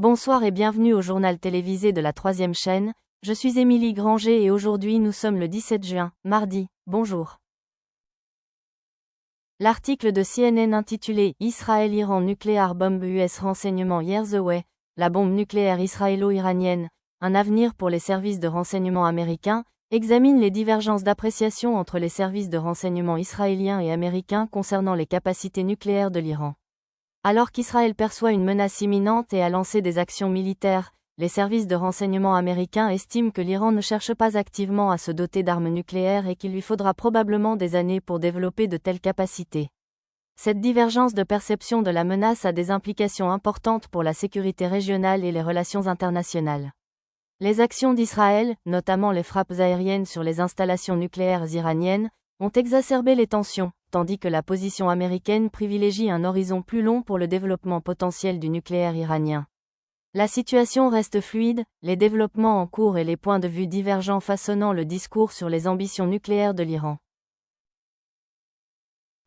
Bonsoir et bienvenue au journal télévisé de la 3e chaîne, je suis Émilie Granger et aujourd'hui nous sommes le 17 juin, mardi, bonjour. L'article de CNN intitulé « Israël-Iran Nuclear Bomb US Renseignement Years Away, la bombe nucléaire israélo-iranienne, un avenir pour les services de renseignement américains » examine les divergences d'appréciation entre les services de renseignement israéliens et américains concernant les capacités nucléaires de l'Iran. Alors qu'Israël perçoit une menace imminente et a lancé des actions militaires, les services de renseignement américains estiment que l'Iran ne cherche pas activement à se doter d'armes nucléaires et qu'il lui faudra probablement des années pour développer de telles capacités. Cette divergence de perception de la menace a des implications importantes pour la sécurité régionale et les relations internationales. Les actions d'Israël, notamment les frappes aériennes sur les installations nucléaires iraniennes, ont exacerbé les tensions, tandis que la position américaine privilégie un horizon plus long pour le développement potentiel du nucléaire iranien. La situation reste fluide, les développements en cours et les points de vue divergents façonnant le discours sur les ambitions nucléaires de l'Iran.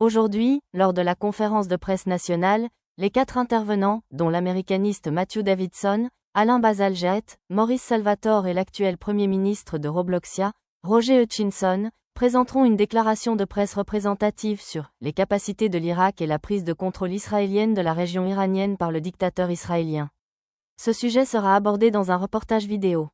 Aujourd'hui, lors de la conférence de presse nationale, les 4 intervenants, dont l'américaniste Matthew Davidson, Alain Bazalgette, Maurice Salvatore et l'actuel Premier ministre de Robloxia, Roger Hutchinson, présenteront une déclaration de presse représentative sur les capacités de l'Irak et la prise de contrôle israélienne de la région iranienne par le dictateur israélien. Ce sujet sera abordé dans un reportage vidéo.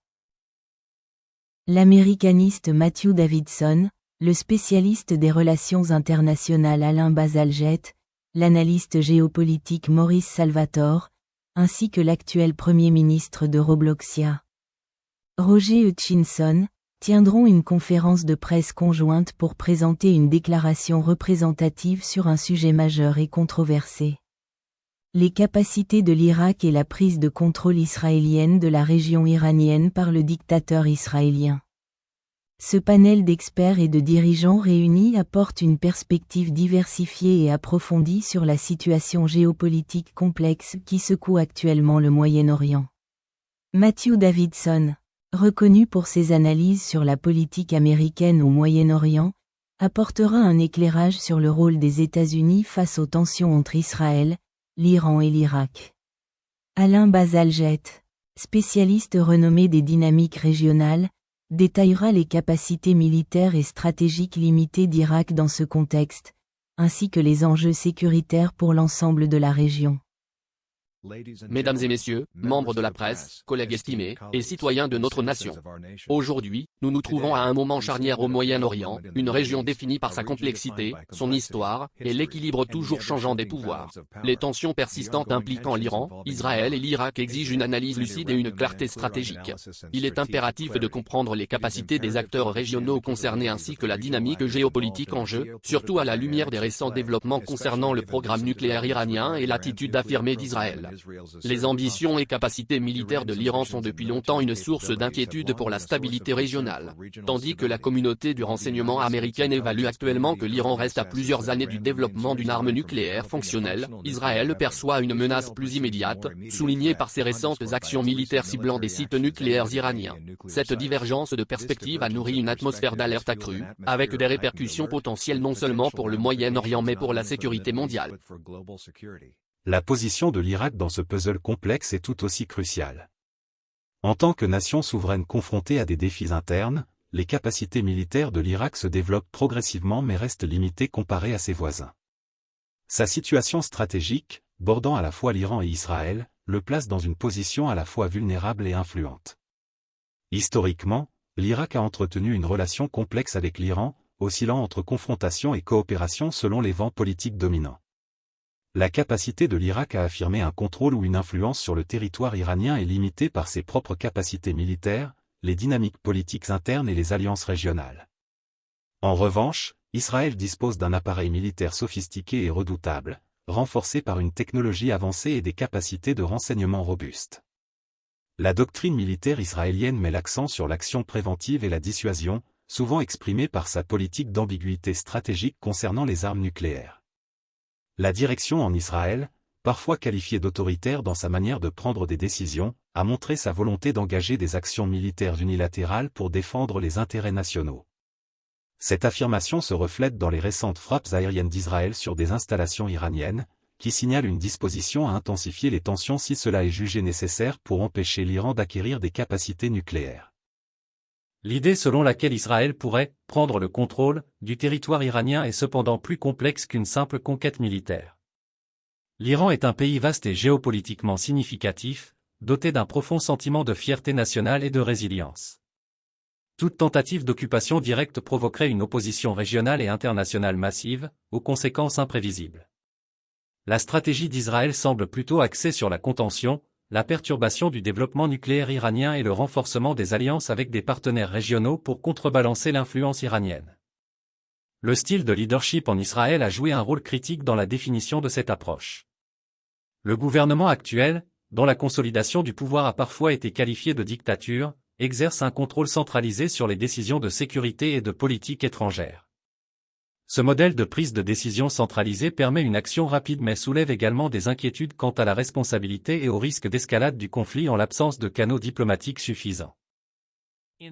L'américaniste Matthew Davidson, le spécialiste des relations internationales Alain Bazalgette, l'analyste géopolitique Maurice Salvatore, ainsi que l'actuel Premier ministre de Robloxia, Roger Hutchinson, tiendront une conférence de presse conjointe pour présenter une déclaration représentative sur un sujet majeur et controversé. Les capacités de l'Irak et la prise de contrôle israélienne de la région iranienne par le dictateur israélien. Ce panel d'experts et de dirigeants réunis apporte une perspective diversifiée et approfondie sur la situation géopolitique complexe qui secoue actuellement le Moyen-Orient. Matthew Davidson, reconnu pour ses analyses sur la politique américaine au Moyen-Orient, apportera un éclairage sur le rôle des États-Unis face aux tensions entre Israël, l'Iran et l'Irak. Alain Bazalgette, spécialiste renommé des dynamiques régionales, détaillera les capacités militaires et stratégiques limitées d'Irak dans ce contexte, ainsi que les enjeux sécuritaires pour l'ensemble de la région. Mesdames et messieurs, membres de la presse, collègues estimés, et citoyens de notre nation. Aujourd'hui, nous nous trouvons à un moment charnière au Moyen-Orient, une région définie par sa complexité, son histoire, et l'équilibre toujours changeant des pouvoirs. Les tensions persistantes impliquant l'Iran, Israël et l'Irak exigent une analyse lucide et une clarté stratégique. Il est impératif de comprendre les capacités des acteurs régionaux concernés ainsi que la dynamique géopolitique en jeu, surtout à la lumière des récents développements concernant le programme nucléaire iranien et l'attitude affirmée d'Israël. Les ambitions et capacités militaires de l'Iran sont depuis longtemps une source d'inquiétude pour la stabilité régionale. Tandis que la communauté du renseignement américaine évalue actuellement que l'Iran reste à plusieurs années du développement d'une arme nucléaire fonctionnelle, Israël perçoit une menace plus immédiate, soulignée par ses récentes actions militaires ciblant des sites nucléaires iraniens. Cette divergence de perspective a nourri une atmosphère d'alerte accrue, avec des répercussions potentielles non seulement pour le Moyen-Orient mais pour la sécurité mondiale. La position de l'Irak dans ce puzzle complexe est tout aussi cruciale. En tant que nation souveraine confrontée à des défis internes, les capacités militaires de l'Irak se développent progressivement mais restent limitées comparées à ses voisins. Sa situation stratégique, bordant à la fois l'Iran et Israël, le place dans une position à la fois vulnérable et influente. Historiquement, l'Irak a entretenu une relation complexe avec l'Iran, oscillant entre confrontation et coopération selon les vents politiques dominants. La capacité de l'Irak à affirmer un contrôle ou une influence sur le territoire iranien est limitée par ses propres capacités militaires, les dynamiques politiques internes et les alliances régionales. En revanche, Israël dispose d'un appareil militaire sophistiqué et redoutable, renforcé par une technologie avancée et des capacités de renseignement robustes. La doctrine militaire israélienne met l'accent sur l'action préventive et la dissuasion, souvent exprimée par sa politique d'ambiguïté stratégique concernant les armes nucléaires. La direction en Israël, parfois qualifiée d'autoritaire dans sa manière de prendre des décisions, a montré sa volonté d'engager des actions militaires unilatérales pour défendre les intérêts nationaux. Cette affirmation se reflète dans les récentes frappes aériennes d'Israël sur des installations iraniennes, qui signale une disposition à intensifier les tensions si cela est jugé nécessaire pour empêcher l'Iran d'acquérir des capacités nucléaires. L'idée selon laquelle Israël pourrait prendre le contrôle du territoire iranien est cependant plus complexe qu'une simple conquête militaire. L'Iran est un pays vaste et géopolitiquement significatif, doté d'un profond sentiment de fierté nationale et de résilience. Toute tentative d'occupation directe provoquerait une opposition régionale et internationale massive, aux conséquences imprévisibles. La stratégie d'Israël semble plutôt axée sur la contention, la perturbation du développement nucléaire iranien et le renforcement des alliances avec des partenaires régionaux pour contrebalancer l'influence iranienne. Le style de leadership en Israël a joué un rôle critique dans la définition de cette approche. Le gouvernement actuel, dont la consolidation du pouvoir a parfois été qualifiée de dictature, exerce un contrôle centralisé sur les décisions de sécurité et de politique étrangère. Ce modèle de prise de décision centralisée permet une action rapide mais soulève également des inquiétudes quant à la responsabilité et au risque d'escalade du conflit en l'absence de canaux diplomatiques suffisants.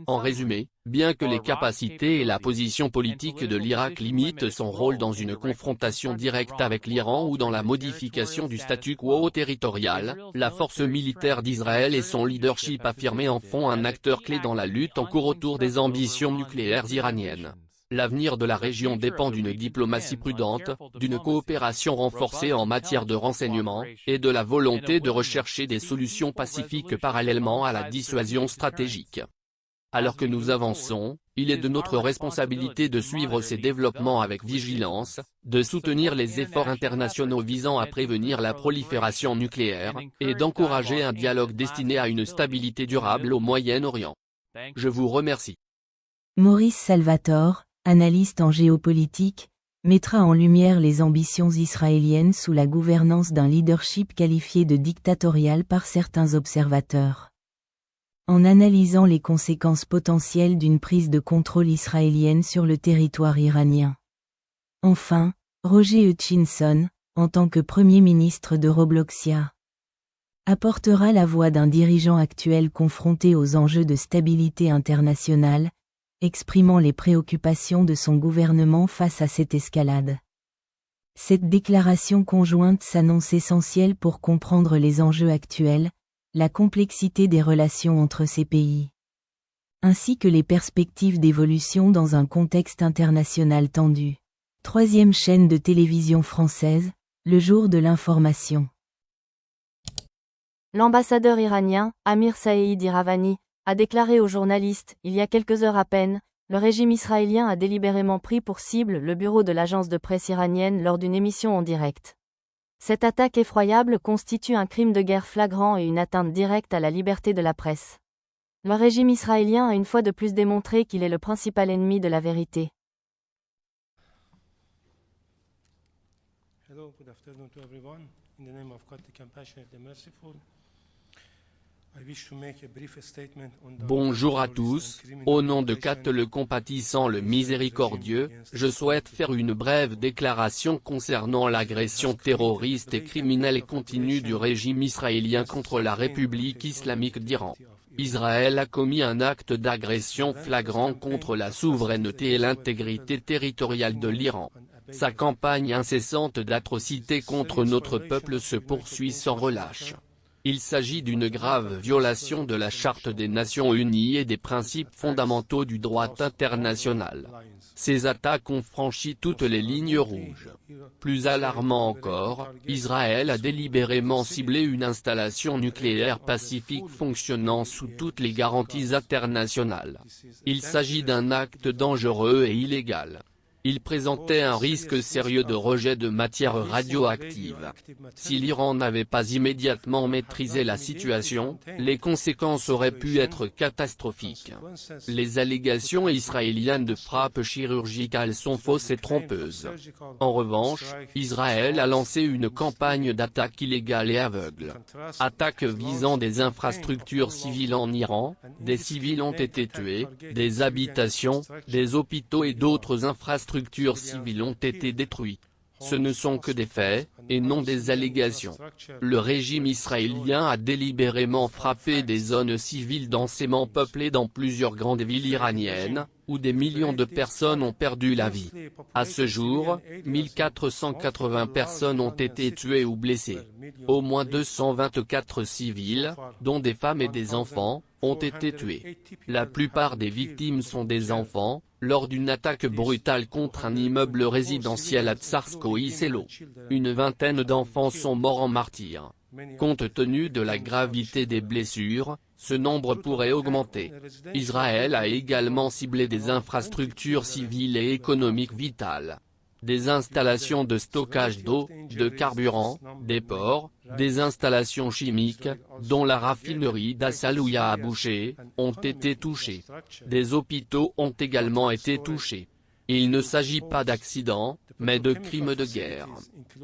En résumé, bien que les capacités et la position politique de l'Irak limitent son rôle dans une confrontation directe avec l'Iran ou dans la modification du statu quo territorial, la force militaire d'Israël et son leadership affirmé en font un acteur clé dans la lutte en cours autour des ambitions nucléaires iraniennes. L'avenir de la région dépend d'une diplomatie prudente, d'une coopération renforcée en matière de renseignement, et de la volonté de rechercher des solutions pacifiques parallèlement à la dissuasion stratégique. Alors que nous avançons, il est de notre responsabilité de suivre ces développements avec vigilance, de soutenir les efforts internationaux visant à prévenir la prolifération nucléaire, et d'encourager un dialogue destiné à une stabilité durable au Moyen-Orient. Je vous remercie. Maurice Salvatore, analyste en géopolitique, mettra en lumière les ambitions israéliennes sous la gouvernance d'un leadership qualifié de dictatorial par certains observateurs. En analysant les conséquences potentielles d'une prise de contrôle israélienne sur le territoire iranien. Enfin, Roger Hutchinson, en tant que Premier ministre de Robloxia, apportera la voix d'un dirigeant actuel confronté aux enjeux de stabilité internationale, exprimant les préoccupations de son gouvernement face à cette escalade. Cette déclaration conjointe s'annonce essentielle pour comprendre les enjeux actuels, la complexité des relations entre ces pays, ainsi que les perspectives d'évolution dans un contexte international tendu. Troisième chaîne de télévision française, le jour de l'information. L'ambassadeur iranien, Amir Saeed Iravani, a déclaré aux journalistes, il y a quelques heures à peine, le régime israélien a délibérément pris pour cible le bureau de l'agence de presse iranienne lors d'une émission en direct. Cette attaque effroyable constitue un crime de guerre flagrant et une atteinte directe à la liberté de la presse. Le régime israélien a une fois de plus démontré qu'il est le principal ennemi de la vérité. Hello, good afternoon to everyone. In the name of God, the compassionate, the merciful, I wish to make a brief statement on the... Bonjour à tous, au nom de Kat le compatissant le miséricordieux, je souhaite faire une brève déclaration concernant l'agression terroriste et criminelle continue du régime israélien contre la République islamique d'Iran. Israël a commis un acte d'agression flagrant contre la souveraineté et l'intégrité territoriale de l'Iran. Sa campagne incessante d'atrocités contre notre peuple se poursuit sans relâche. Il s'agit d'une grave violation de la Charte des Nations Unies et des principes fondamentaux du droit international. Ces attaques ont franchi toutes les lignes rouges. Plus alarmant encore, Israël a délibérément ciblé une installation nucléaire pacifique fonctionnant sous toutes les garanties internationales. Il s'agit d'un acte dangereux et illégal. Il présentait un risque sérieux de rejet de matières radioactives. Si l'Iran n'avait pas immédiatement maîtrisé la situation, les conséquences auraient pu être catastrophiques. Les allégations israéliennes de frappes chirurgicales sont fausses et trompeuses. En revanche, Israël a lancé une campagne d'attaques illégales et aveugles. Attaques visant des infrastructures civiles en Iran, des civils ont été tués, des habitations, des hôpitaux et d'autres infrastructures civiles ont été détruites. Ce ne sont que des faits, et non des allégations. Le régime israélien a délibérément frappé des zones civiles densément peuplées dans plusieurs grandes villes iraniennes, où des millions de personnes ont perdu la vie. À ce jour, 1480 personnes ont été tuées ou blessées. Au moins 224 civils, dont des femmes et des enfants, ont été tués. La plupart des victimes sont des enfants, lors d'une attaque brutale contre un immeuble résidentiel à Tsarskoye Selo. Une vingtaine d'enfants sont morts en martyrs. Compte tenu de la gravité des blessures, ce nombre pourrait augmenter. Israël a également ciblé des infrastructures civiles et économiques vitales. Des installations de stockage d'eau, de carburant, des ports, des installations chimiques, dont la raffinerie d'Assalouya à Boucher, ont été touchées. Des hôpitaux ont également été touchés. Il ne s'agit pas d'accidents, mais de crimes de guerre.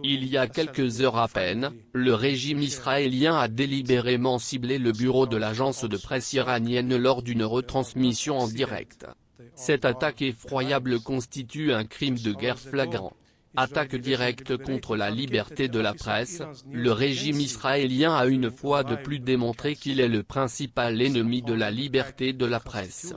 Il y a quelques heures à peine, le régime israélien a délibérément ciblé le bureau de l'agence de presse iranienne lors d'une retransmission en direct. Cette attaque effroyable constitue un crime de guerre flagrant. Attaque directe contre la liberté de la presse, le régime israélien a une fois de plus démontré qu'il est le principal ennemi de la liberté de la presse.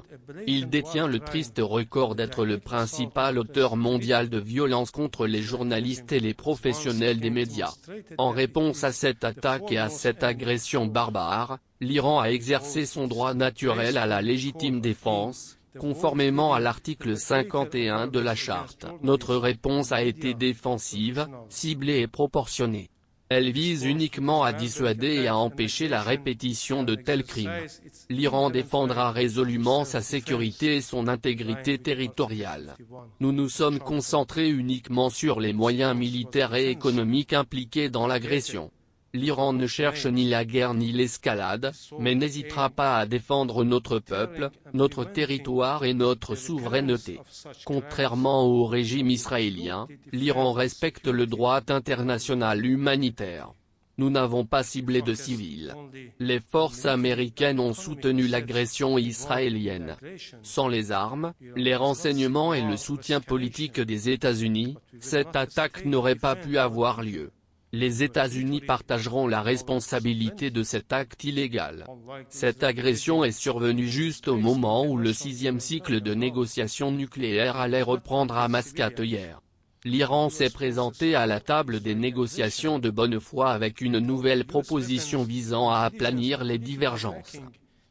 Il détient le triste record d'être le principal auteur mondial de violences contre les journalistes et les professionnels des médias. En réponse à cette attaque et à cette agression barbare, l'Iran a exercé son droit naturel à la légitime défense, conformément à l'article 51 de la Charte. Notre réponse a été défensive, ciblée et proportionnée. Elle vise uniquement à dissuader et à empêcher la répétition de tels crimes. L'Iran défendra résolument sa sécurité et son intégrité territoriale. Nous nous sommes concentrés uniquement sur les moyens militaires et économiques impliqués dans l'agression. L'Iran ne cherche ni la guerre ni l'escalade, mais n'hésitera pas à défendre notre peuple, notre territoire et notre souveraineté. Contrairement au régime israélien, l'Iran respecte le droit international humanitaire. Nous n'avons pas ciblé de civils. Les forces américaines ont soutenu l'agression israélienne. Sans les armes, les renseignements et le soutien politique des États-Unis, cette attaque n'aurait pas pu avoir lieu. Les États-Unis partageront la responsabilité de cet acte illégal. Cette agression est survenue juste au moment où le 6e cycle de négociations nucléaires allait reprendre à Mascate hier. L'Iran s'est présenté à la table des négociations de bonne foi avec une nouvelle proposition visant à aplanir les divergences.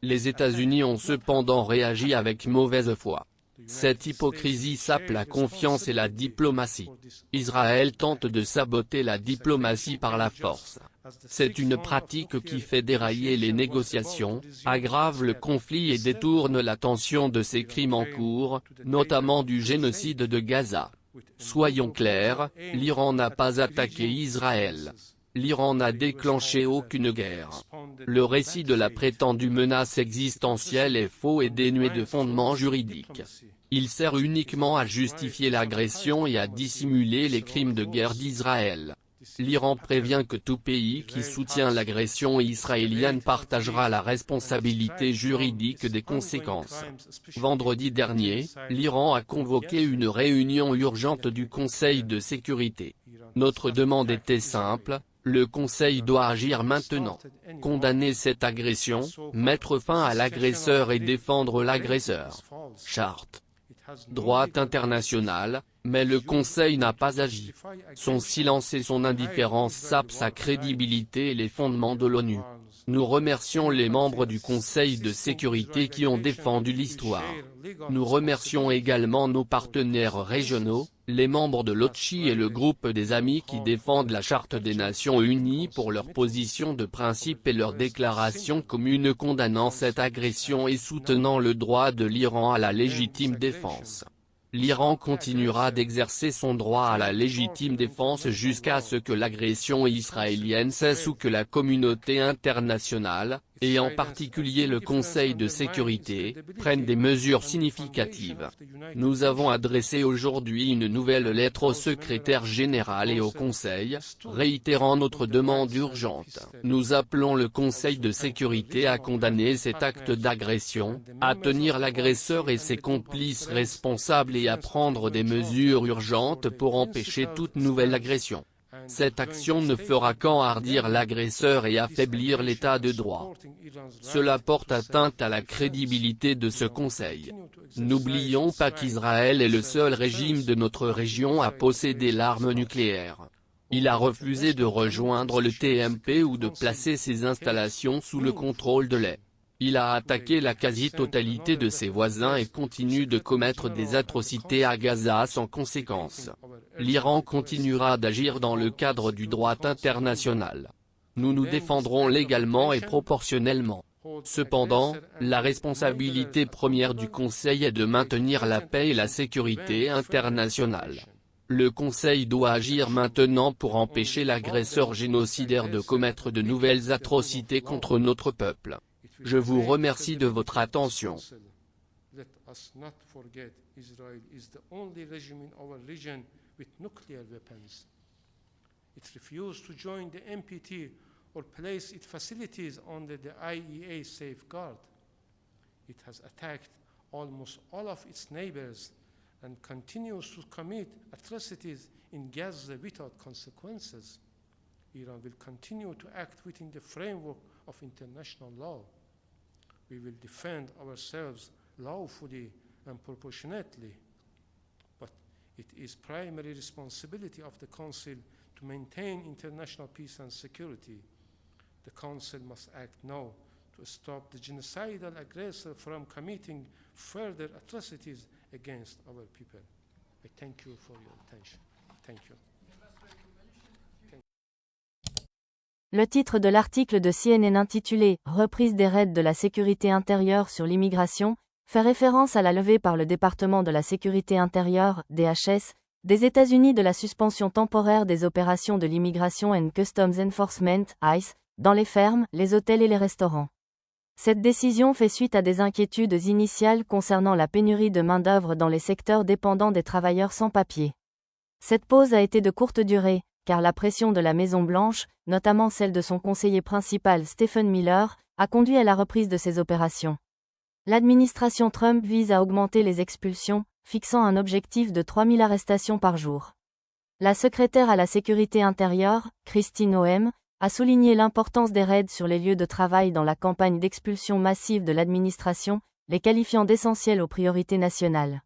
Les États-Unis ont cependant réagi avec mauvaise foi. Cette hypocrisie sape la confiance et la diplomatie. Israël tente de saboter la diplomatie par la force. C'est une pratique qui fait dérailler les négociations, aggrave le conflit et détourne l'attention de ces crimes en cours, notamment du génocide de Gaza. Soyons clairs, l'Iran n'a pas attaqué Israël. L'Iran n'a déclenché aucune guerre. Le récit de la prétendue menace existentielle est faux et dénué de fondements juridiques. Il sert uniquement à justifier l'agression et à dissimuler les crimes de guerre d'Israël. L'Iran prévient que tout pays qui soutient l'agression israélienne partagera la responsabilité juridique des conséquences. Vendredi dernier, l'Iran a convoqué une réunion urgente du Conseil de sécurité. Notre demande était simple. Le Conseil doit agir maintenant. Condamner cette agression, mettre fin à l'agresseur et défendre l'agresseur. Charte. Droit international, mais le Conseil n'a pas agi. Son silence et son indifférence sapent sa crédibilité et les fondements de l'ONU. Nous remercions les membres du Conseil de sécurité qui ont défendu l'histoire. Nous remercions également nos partenaires régionaux, les membres de l'OTCHI et le groupe des amis qui défendent la Charte des Nations Unies pour leur position de principe et leur déclaration commune condamnant cette agression et soutenant le droit de l'Iran à la légitime défense. L'Iran continuera d'exercer son droit à la légitime défense jusqu'à ce que l'agression israélienne cesse ou que la communauté internationale, et en particulier le Conseil de sécurité, prenne des mesures significatives. Nous avons adressé aujourd'hui une nouvelle lettre au secrétaire général et au Conseil, réitérant notre demande urgente. Nous appelons le Conseil de sécurité à condamner cet acte d'agression, à tenir l'agresseur et ses complices responsables et à prendre des mesures urgentes pour empêcher toute nouvelle agression. Cette action ne fera qu'enhardir l'agresseur et affaiblir l'état de droit. Cela porte atteinte à la crédibilité de ce Conseil. N'oublions pas qu'Israël est le seul régime de notre région à posséder l'arme nucléaire. Il a refusé de rejoindre le TMP ou de placer ses installations sous le contrôle de l'Est. Il a attaqué la quasi-totalité de ses voisins et continue de commettre des atrocités à Gaza sans conséquence. L'Iran continuera d'agir dans le cadre du droit international. Nous nous défendrons légalement et proportionnellement. Cependant, la responsabilité première du Conseil est de maintenir la paix et la sécurité internationale. Le Conseil doit agir maintenant pour empêcher l'agresseur génocidaire de commettre de nouvelles atrocités contre notre peuple. Je vous remercie de votre attention. Let us not forget Israel is the only regime in our region with nuclear weapons. It refused to join the NPT or place its facilities under the IEA safeguard. It has attacked almost all of its neighbors and continues to commit atrocities in Gaza without consequences. Iran will continue to act within the framework of international law. We will defend ourselves lawfully and proportionately, but it is primary responsibility of the Council to maintain international peace and security. The Council must act now to stop the genocidal aggressor from committing further atrocities against our people. I thank you for your attention. Thank you. Le titre de l'article de CNN intitulé « Reprise des raids de la sécurité intérieure sur l'immigration » fait référence à la levée par le département de la sécurité intérieure, DHS, des États-Unis de la suspension temporaire des opérations de l'Immigration and Customs Enforcement, ICE, dans les fermes, les hôtels et les restaurants. Cette décision fait suite à des inquiétudes initiales concernant la pénurie de main-d'œuvre dans les secteurs dépendants des travailleurs sans papier. Cette pause a été de courte durée, car la pression de la Maison-Blanche, notamment celle de son conseiller principal Stephen Miller, a conduit à la reprise de ces opérations. L'administration Trump vise à augmenter les expulsions, fixant un objectif de 3000 arrestations par jour. La secrétaire à la sécurité intérieure, Christine Noem, a souligné l'importance des raids sur les lieux de travail dans la campagne d'expulsion massive de l'administration, les qualifiant d'essentiels aux priorités nationales.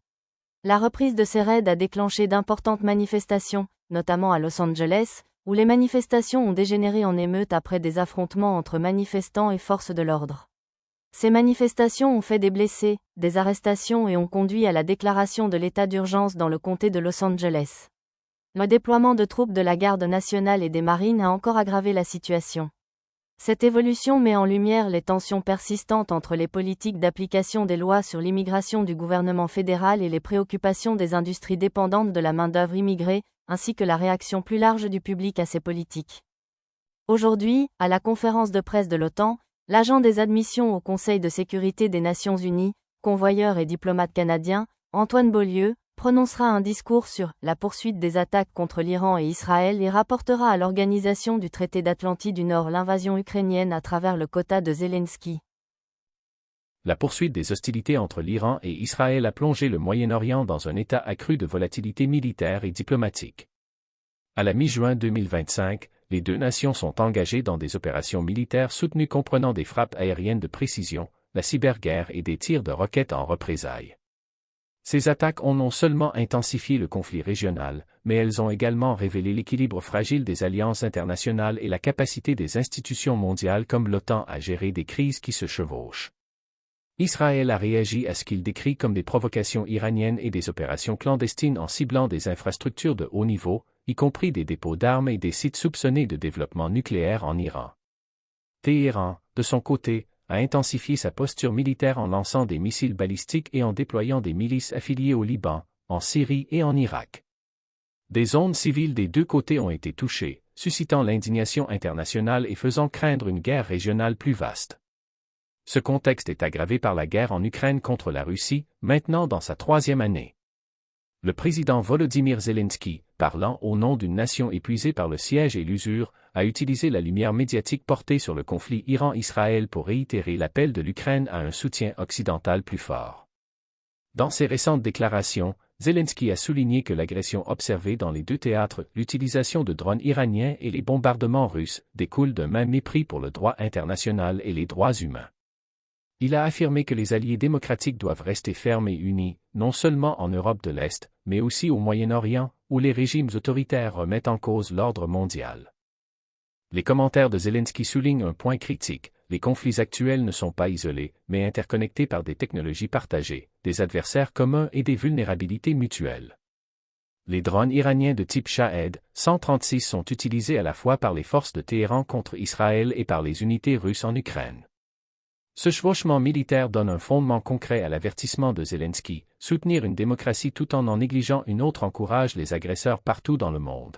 La reprise de ces raids a déclenché d'importantes manifestations, notamment à Los Angeles, où les manifestations ont dégénéré en émeutes après des affrontements entre manifestants et forces de l'ordre. Ces manifestations ont fait des blessés, des arrestations et ont conduit à la déclaration de l'état d'urgence dans le comté de Los Angeles. Le déploiement de troupes de la Garde nationale et des Marines a encore aggravé la situation. Cette évolution met en lumière les tensions persistantes entre les politiques d'application des lois sur l'immigration du gouvernement fédéral et les préoccupations des industries dépendantes de la main-d'œuvre immigrée, ainsi que la réaction plus large du public à ces politiques. Aujourd'hui, à la conférence de presse de l'OTAN, l'agent des admissions au Conseil de sécurité des Nations Unies, convoyeur et diplomate canadien, Antoine Beaulieu, prononcera un discours sur la poursuite des attaques contre l'Iran et Israël et rapportera à l'Organisation du traité d'Atlantie du Nord l'invasion ukrainienne à travers le quota de Zelensky. La poursuite des hostilités entre l'Iran et Israël a plongé le Moyen-Orient dans un état accru de volatilité militaire et diplomatique. À la mi-juin 2025, les deux nations sont engagées dans des opérations militaires soutenues comprenant des frappes aériennes de précision, la cyberguerre et des tirs de roquettes en représailles. Ces attaques ont non seulement intensifié le conflit régional, mais elles ont également révélé l'équilibre fragile des alliances internationales et la capacité des institutions mondiales comme l'OTAN à gérer des crises qui se chevauchent. Israël a réagi à ce qu'il décrit comme des provocations iraniennes et des opérations clandestines en ciblant des infrastructures de haut niveau, y compris des dépôts d'armes et des sites soupçonnés de développement nucléaire en Iran. Téhéran, de son côté, a intensifié sa posture militaire en lançant des missiles balistiques et en déployant des milices affiliées au Liban, en Syrie et en Irak. Des zones civiles des deux côtés ont été touchées, suscitant l'indignation internationale et faisant craindre une guerre régionale plus vaste. Ce contexte est aggravé par la guerre en Ukraine contre la Russie, maintenant dans sa 3e année. Le président Volodymyr Zelensky, parlant au nom d'une nation épuisée par le siège et l'usure, a utilisé la lumière médiatique portée sur le conflit Iran-Israël pour réitérer l'appel de l'Ukraine à un soutien occidental plus fort. Dans ses récentes déclarations, Zelensky a souligné que l'agression observée dans les deux théâtres, l'utilisation de drones iraniens et les bombardements russes, découlent d'un même mépris pour le droit international et les droits humains. Il a affirmé que les alliés démocratiques doivent rester fermes et unis, non seulement en Europe de l'Est, mais aussi au Moyen-Orient, où les régimes autoritaires remettent en cause l'ordre mondial. Les commentaires de Zelensky soulignent un point critique: les conflits actuels ne sont pas isolés, mais interconnectés par des technologies partagées, des adversaires communs et des vulnérabilités mutuelles. Les drones iraniens de type Shahed 136 sont utilisés à la fois par les forces de Téhéran contre Israël et par les unités russes en Ukraine. Ce chevauchement militaire donne un fondement concret à l'avertissement de Zelensky: soutenir une démocratie tout en négligeant une autre encourage les agresseurs partout dans le monde.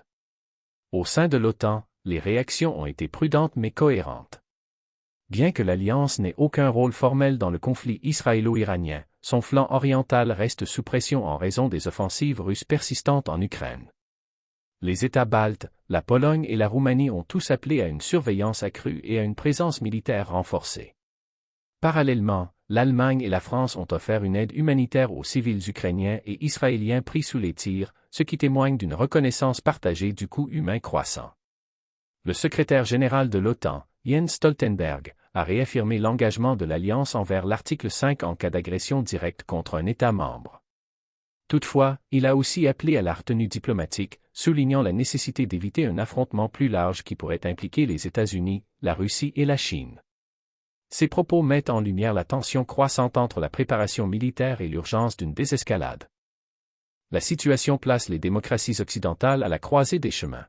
Au sein de l'OTAN, les réactions ont été prudentes mais cohérentes. Bien que l'Alliance n'ait aucun rôle formel dans le conflit israélo-iranien, son flanc oriental reste sous pression en raison des offensives russes persistantes en Ukraine. Les États baltes, la Pologne et la Roumanie ont tous appelé à une surveillance accrue et à une présence militaire renforcée. Parallèlement, l'Allemagne et la France ont offert une aide humanitaire aux civils ukrainiens et israéliens pris sous les tirs, ce qui témoigne d'une reconnaissance partagée du coût humain croissant. Le secrétaire général de l'OTAN, Jens Stoltenberg, a réaffirmé l'engagement de l'Alliance envers l'article 5 en cas d'agression directe contre un État membre. Toutefois, il a aussi appelé à la retenue diplomatique, soulignant la nécessité d'éviter un affrontement plus large qui pourrait impliquer les États-Unis, la Russie et la Chine. Ces propos mettent en lumière la tension croissante entre la préparation militaire et l'urgence d'une désescalade. La situation place les démocraties occidentales à la croisée des chemins.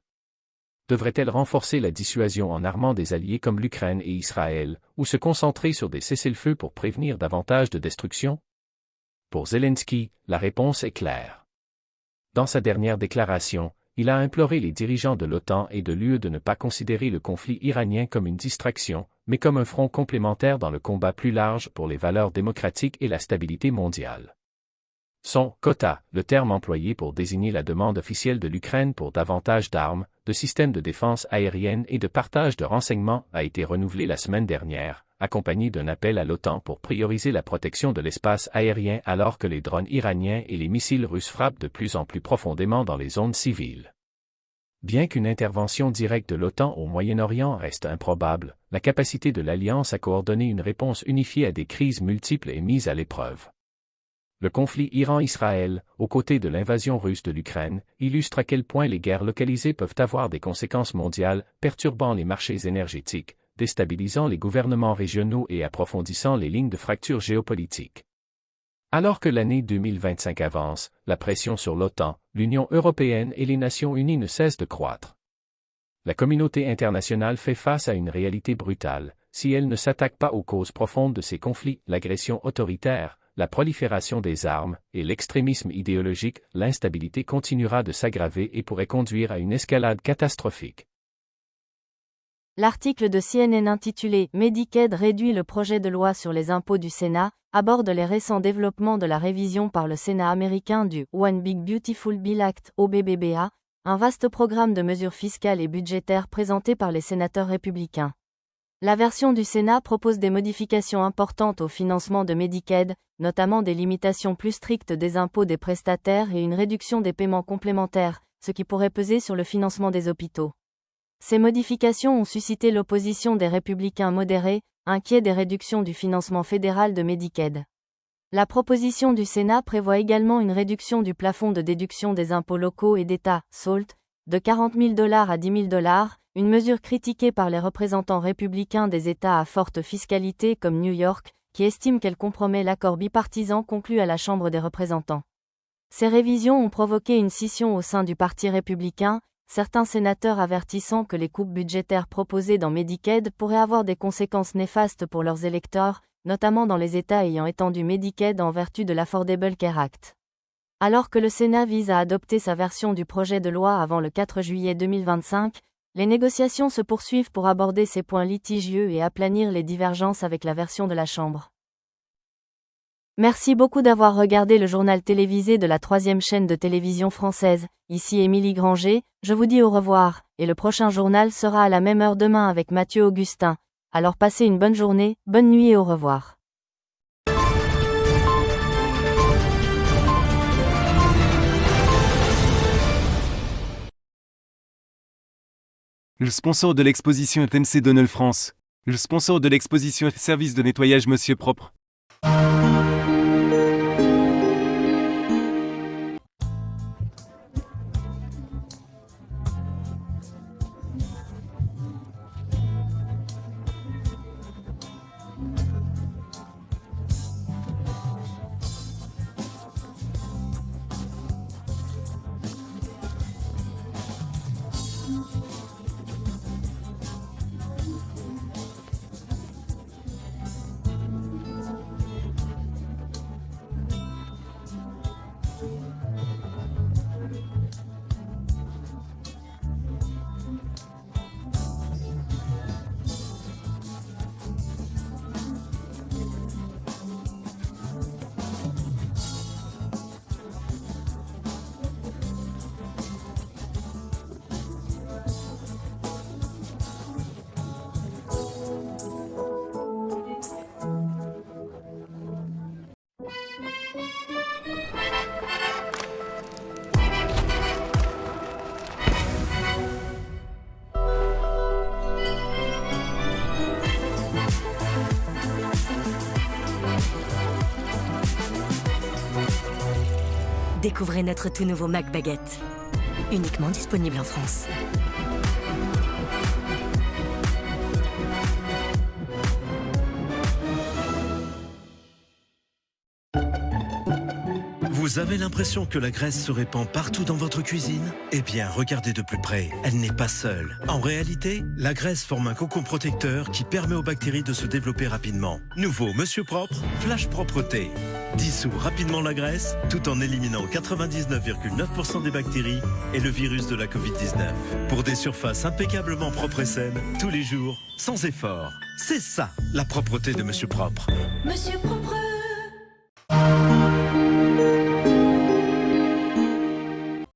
Devrait-elle renforcer la dissuasion en armant des alliés comme l'Ukraine et Israël, ou se concentrer sur des cessez-le-feu pour prévenir davantage de destruction? Pour Zelensky, la réponse est claire. Dans sa dernière déclaration, il a imploré les dirigeants de l'OTAN et de l'UE de ne pas considérer le conflit iranien comme une distraction, mais comme un front complémentaire dans le combat plus large pour les valeurs démocratiques et la stabilité mondiale. Son quota, le terme employé pour désigner la demande officielle de l'Ukraine pour davantage d'armes, de systèmes de défense aérienne et de partage de renseignements, a été renouvelé la semaine dernière, accompagné d'un appel à l'OTAN pour prioriser la protection de l'espace aérien alors que les drones iraniens et les missiles russes frappent de plus en plus profondément dans les zones civiles. Bien qu'une intervention directe de l'OTAN au Moyen-Orient reste improbable, la capacité de l'Alliance à coordonner une réponse unifiée à des crises multiples est mise à l'épreuve. Le conflit Iran-Israël, aux côtés de l'invasion russe de l'Ukraine, illustre à quel point les guerres localisées peuvent avoir des conséquences mondiales, perturbant les marchés énergétiques, déstabilisant les gouvernements régionaux et approfondissant les lignes de fracture géopolitique. Alors que l'année 2025 avance, la pression sur l'OTAN, l'Union européenne et les Nations unies ne cesse de croître. La communauté internationale fait face à une réalité brutale: si elle ne s'attaque pas aux causes profondes de ces conflits, l'agression autoritaire, la prolifération des armes et l'extrémisme idéologique, l'instabilité continuera de s'aggraver et pourrait conduire à une escalade catastrophique. L'article de CNN intitulé « Medicaid réduit le projet de loi sur les impôts du Sénat » aborde les récents développements de la révision par le Sénat américain du One Big Beautiful Bill Act OBBBA, un vaste programme de mesures fiscales et budgétaires présenté par les sénateurs républicains. La version du Sénat propose des modifications importantes au financement de Medicaid, notamment des limitations plus strictes des impôts des prestataires et une réduction des paiements complémentaires, ce qui pourrait peser sur le financement des hôpitaux. Ces modifications ont suscité l'opposition des républicains modérés, inquiets des réductions du financement fédéral de Medicaid. La proposition du Sénat prévoit également une réduction du plafond de déduction des impôts locaux et d'État, SALT, de $40 000 à $10 000, une mesure critiquée par les représentants républicains des États à forte fiscalité comme New York, qui estiment qu'elle compromet l'accord bipartisan conclu à la Chambre des représentants. Ces révisions ont provoqué une scission au sein du Parti républicain, certains sénateurs avertissant que les coupes budgétaires proposées dans Medicaid pourraient avoir des conséquences néfastes pour leurs électeurs, notamment dans les États ayant étendu Medicaid en vertu de l'Affordable Care Act. Alors que le Sénat vise à adopter sa version du projet de loi avant le 4 juillet 2025, les négociations se poursuivent pour aborder ces points litigieux et aplanir les divergences avec la version de la Chambre. Merci beaucoup d'avoir regardé le journal télévisé de la 3e chaîne de télévision française. Ici Émilie Granger, je vous dis au revoir, et le prochain journal sera à la même heure demain avec Mathieu Augustin. Alors passez une bonne journée, bonne nuit et au revoir. Le sponsor de l'exposition est MC Donald France. Le sponsor de l'exposition Service de nettoyage Monsieur Propre. Découvrez notre tout nouveau Mac Baguette. Uniquement disponible en France. Vous avez l'impression que la graisse se répand partout dans votre cuisine? Eh bien, regardez de plus près, elle n'est pas seule. En réalité, la graisse forme un cocon protecteur qui permet aux bactéries de se développer rapidement. Nouveau Monsieur Propre, Flash Propreté. Dissout rapidement la graisse, tout en éliminant 99,9% des bactéries et le virus de la Covid-19. Pour des surfaces impeccablement propres et saines, tous les jours, sans effort. C'est ça, la propreté de Monsieur Propre. Monsieur Propre.